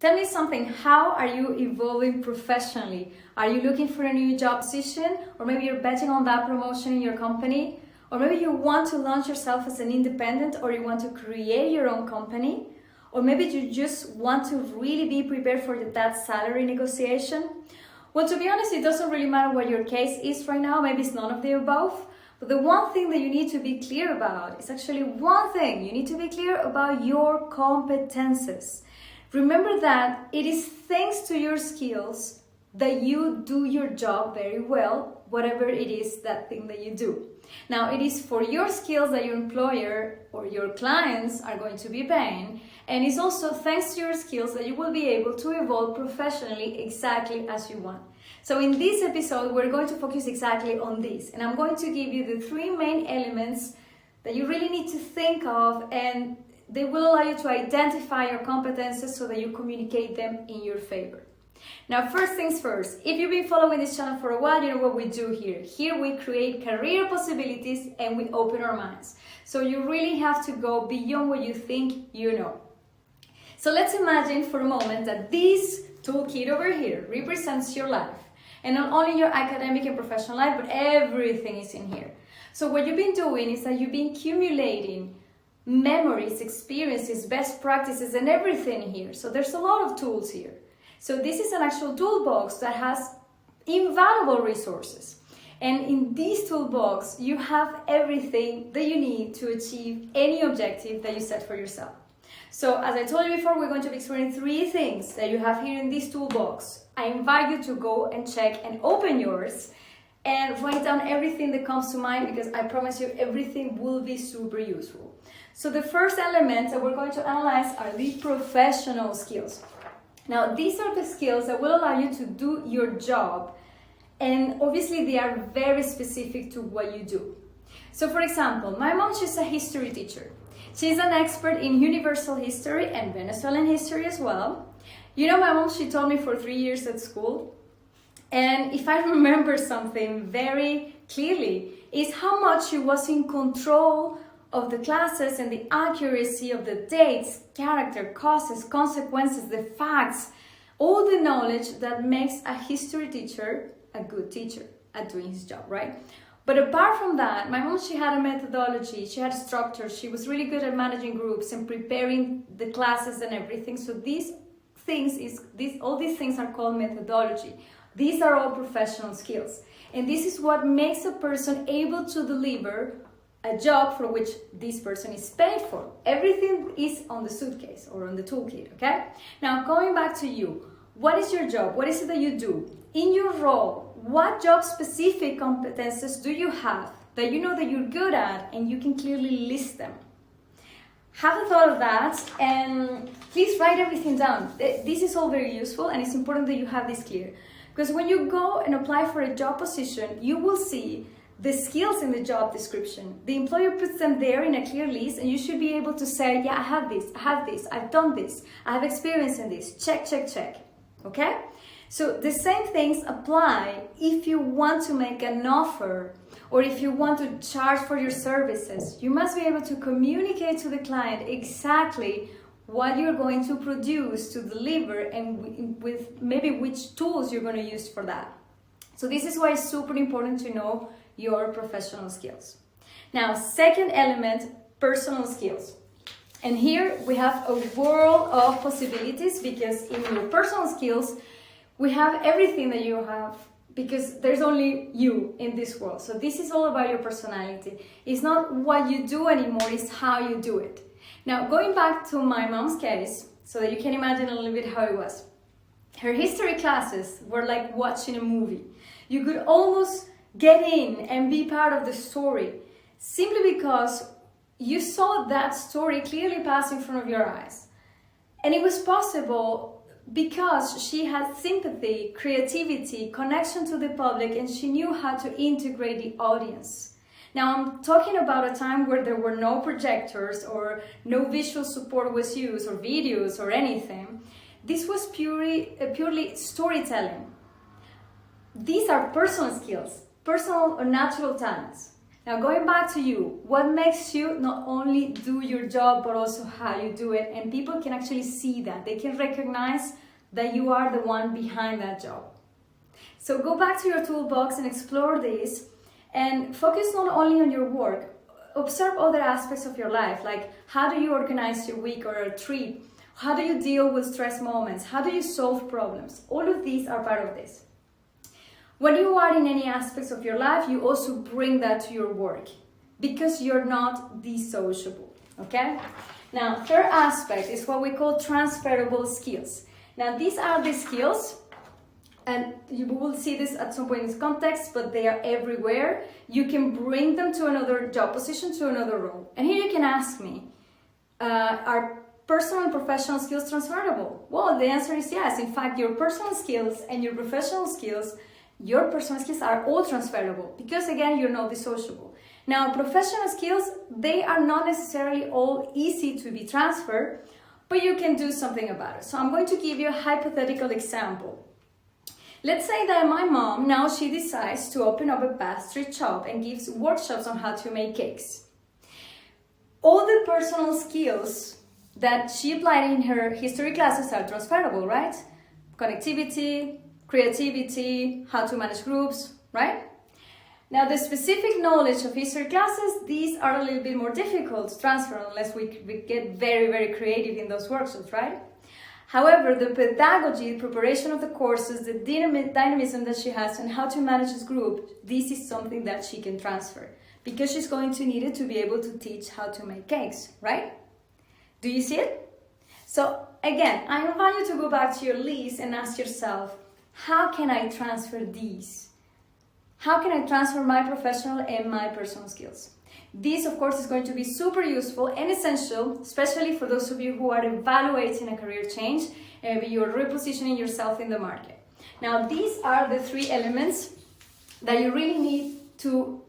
Tell me something, how are you evolving professionally? Are you looking for a new job position? Or maybe you're betting on that promotion in your company? Or maybe you want to launch yourself as an independent, or you want to create your own company? Or maybe you just want to really be prepared for that salary negotiation? Well, to be honest, it doesn't really matter what your case is right now. Maybe it's none of the above. But the one thing that you need to be clear about is actually one thing. You need to be clear about your competences. Remember that it is thanks to your skills that you do your job very well, whatever it is, that thing that you do. Now, it is for your skills that your employer or your clients are going to be paying, and it's also thanks to your skills that you will be able to evolve professionally exactly as you want. So in this episode, we're going to focus exactly on this, and I'm going to give you the 3 main elements that you really need to think of, and they will allow you to identify your competences so that you communicate them in your favor. Now, first things first, if you've been following this channel for a while, you know what we do here. Here we create career possibilities and we open our minds. So you really have to go beyond what you think you know. So let's imagine for a moment that this toolkit over here represents your life. And not only your academic and professional life, but everything is in here. So what you've been doing is that you've been accumulating memories, experiences, best practices, and everything here. So there's a lot of tools here. So this is an actual toolbox that has invaluable resources. And in this toolbox, you have everything that you need to achieve any objective that you set for yourself. So as I told you before, we're going to be exploring 3 things that you have here in this toolbox. I invite you to go and check and open yours and write down everything that comes to mind, because I promise you everything will be super useful. So the first element that we're going to analyze are the professional skills. Now, these are the skills that will allow you to do your job, and obviously they are very specific to what you do. So for example, my mom, she's a history teacher. She's an expert in universal history and Venezuelan history as well. You know, my mom, she taught me for 3 years at school, and if I remember something very clearly, is how much she was in control of the classes and the accuracy of the dates, character, causes, consequences, the facts, all the knowledge that makes a history teacher a good teacher at doing his job, right? But apart from that, my mom, she had a methodology, she had a structure, she was really good at managing groups and preparing the classes and everything. So all these things are called methodology. These are all professional skills. And this is what makes a person able to deliver a job for which this person is paid for. Everything is on the suitcase or on the toolkit, okay? Now, going back to you, what is your job? What is it that you do? In your role, what job-specific competences do you have that you know that you're good at and you can clearly list them? Have a thought of that, and please write everything down. This is all very useful, and it's important that you have this clear. Because when you go and apply for a job position, you will see the skills in the job description. The employer puts them there in a clear list, and you should be able to say, yeah, I have this, I've done this, I have experience in this, check, check, check, okay? So the same things apply if you want to make an offer or if you want to charge for your services. You must be able to communicate to the client exactly what you're going to produce to deliver, and with maybe which tools you're going to use for that. So this is why it's super important to know your professional skills. Now, second element, personal skills. And here we have a world of possibilities, because in your personal skills, we have everything that you have, because there's only you in this world. So this is all about your personality. It's not what you do anymore, it's how you do it. Now, going back to my mom's case, so that you can imagine a little bit how it was. Her history classes were like watching a movie. You could almost get in and be part of the story, simply because you saw that story clearly pass in front of your eyes. And it was possible because she had sympathy, creativity, connection to the public, and she knew how to integrate the audience. Now, I'm talking about a time where there were no projectors or no visual support was used, or videos or anything. This was purely storytelling. These are personal skills, personal or natural talents. Now going back to you, what makes you not only do your job but also how you do it, and people can actually see that. They can recognize that you are the one behind that job. So go back to your toolbox and explore this and focus not only on your work, observe other aspects of your life, like how do you organize your week or a trip? How do you deal with stress moments? How do you solve problems? All of these are part of this. When you are in any aspects of your life, you also bring that to your work because you're not dissociable, okay? Now, third aspect is what we call transferable skills. Now, these are the skills, and you will see this at some point in this context, but they are everywhere. You can bring them to another job position, to another role. And here you can ask me, are personal and professional skills transferable? Well, the answer is yes. In fact, your personal skills and your professional skills, your personal skills are all transferable because, again, you're not dissociable. Now, professional skills, they are not necessarily all easy to be transferred, but you can do something about it. So I'm going to give you a hypothetical example. Let's say that my mom, now she decides to open up a pastry shop and gives workshops on how to make cakes. All the personal skills that she applied in her history classes are transferable, right? Connectivity, creativity, how to manage groups, right? Now, the specific knowledge of history classes, these are a little bit more difficult to transfer unless we get very, very creative in those workshops, right? However, the pedagogy, preparation of the courses, the dynamism that she has and how to manage this group, this is something that she can transfer because she's going to need it to be able to teach how to make cakes, right? Do you see it? So again, I invite you to go back to your list and ask yourself, how can I transfer these? How can I transfer my professional and my personal skills? This, of course, is going to be super useful and essential, especially for those of you who are evaluating a career change and you're repositioning yourself in the market. Now, these are the three elements that you really need to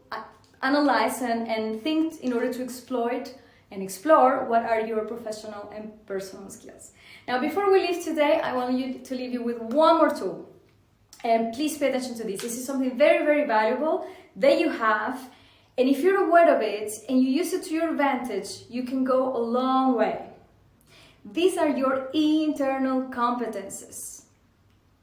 analyze and think in order to exploit and explore what are your professional and personal skills. Now, before we leave today, I want you to leave you with one more tool. And please pay attention to this. This is something very, very valuable that you have. And if you're aware of it and you use it to your advantage, you can go a long way. These are your internal competences.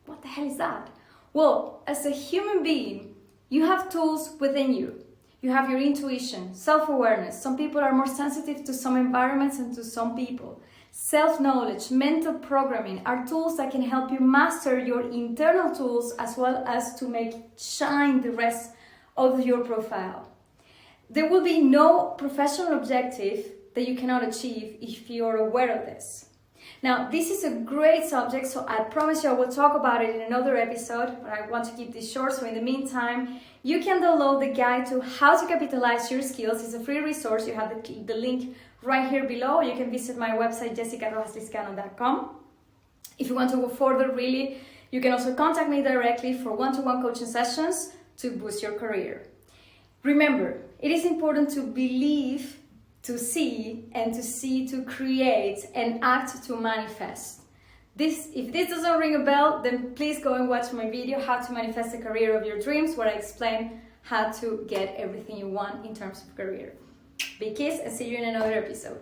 What the hell is that? Well, as a human being, you have tools within you. You have your intuition, self-awareness. Some people are more sensitive to some environments and to some people. Self-knowledge, mental programming are tools that can help you master your internal tools as well as to make shine the rest of your profile. There will be no professional objective that you cannot achieve if you're aware of this. Now, this is a great subject, so I promise you I will talk about it in another episode, but I want to keep this short, so in the meantime, you can download the guide to how to capitalize your skills. It's a free resource. You have the link right here below. You can visit my website, jessicarojasliscano.com. If you want to go further, really, you can also contact me directly for one-to-one coaching sessions to boost your career. Remember, it is important to believe, to see, and to create, and act to manifest. If this doesn't ring a bell, then please go and watch my video, How to Manifest the Career of Your Dreams, where I explain how to get everything you want in terms of career. Big kiss and see you in another episode.